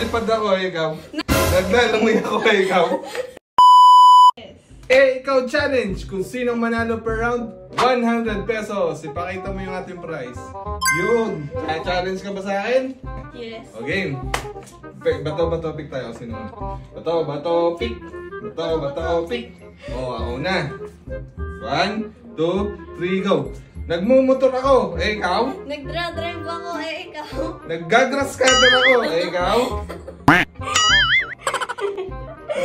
Nalipad ako, ikaw. Naglalangoy ako, ikaw. Eh, ikaw challenge kung sinong manalo per round, 100 pesos. Ipakita mo yung ating prize. Yun. Challenge ka ba sa akin? Yes. O game. Bato, pick tayo. Sino? Bato, pick. Bato, pick. O, ako na. 1, 2, 3, go. Nagmumotor ako. Eh, ikaw? Nagdra-drive ako. Eh, ikaw? Naggagrass cutter ako. Eh, ikaw?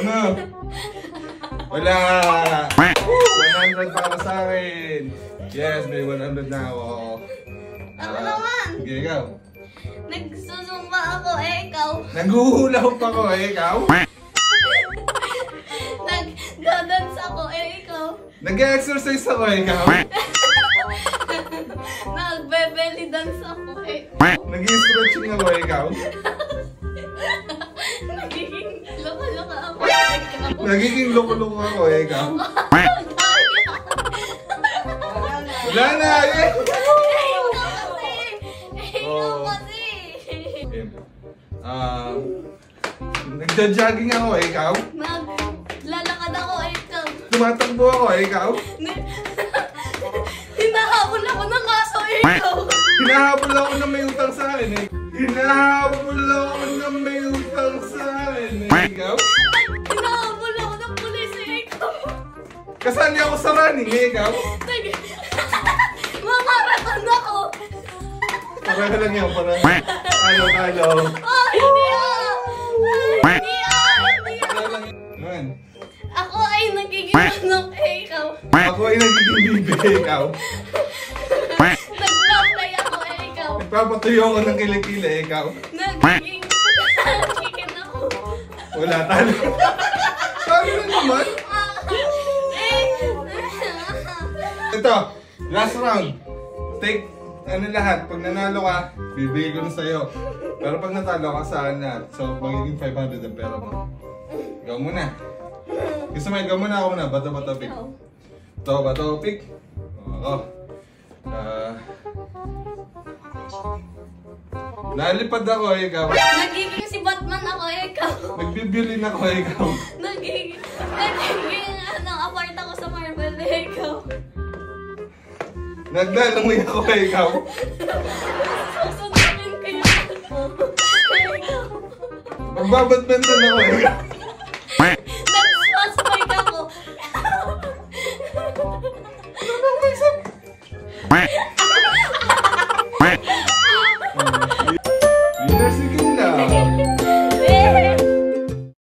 Ano? Wala! 100 para sa akin! Yes, may 100 na ako. Ako naman! Sige, ikaw. Nagsusumba ako, eh, ikaw? Naghuhula pa ako, eh, ikaw? Nag-dance ako, eh, ikaw? Nag-exercise ako, eh, ikaw? Nag-belly dance ako, eh. Nag-stretching ako, eh, ikaw? Nagiging loko-loko ako, eh, ikaw? Nagiging loko-loko ako, eh, ikaw? Wala na, eh! Nagja-jogging ako, eh, ikaw? Naglalakad ako, eh, ikaw? Tumatakbo ako, eh, ikaw? Hinahabol ako ng kaso, eh, ikaw? Hinahabol ako na may utang sa akin, eh. Hinahabol ako na may utang sa akin, eh, ikaw? Hinahabol ako ng pulis, eh, ikaw? Kasali ako sa running, eh, ikaw? Mamaraton ako! Parang lang yan, parang talo. Oh, hindi ako! Hindi ako! Man. Ako ay nagiging manok, eh, ikaw? Ako ay nagiging bibi, eh, ikaw? Nag-fly ako, eh, ikaw? Nagpapatuyo ako ng kilikili, eh, ikaw? Nagiging chicken ako. Wala, talo. Talo na naman. Ito, last round. Take, lahat. Pag nanalo ka, bibigay ko na sa'yo. Pero pag natalo ka, sa akin na. So, magiging 500 ang pera mo. Ikaw muna. Gusto mo, ikaw muna, ako muna. Bato, pick. Bato, pick. Ako. Nalipad ako, eh, ikaw. Nagiging si Batman ako, eh, ikaw? Nagbibilin ako, eh, ikaw. Nagiging apart ako sa Marvel, eh, ikaw? Naglalangoy ako, eh, ikaw. Susundukin kayo. Magbabadminton ako, eh. Nag-swatch ako. Ano bang may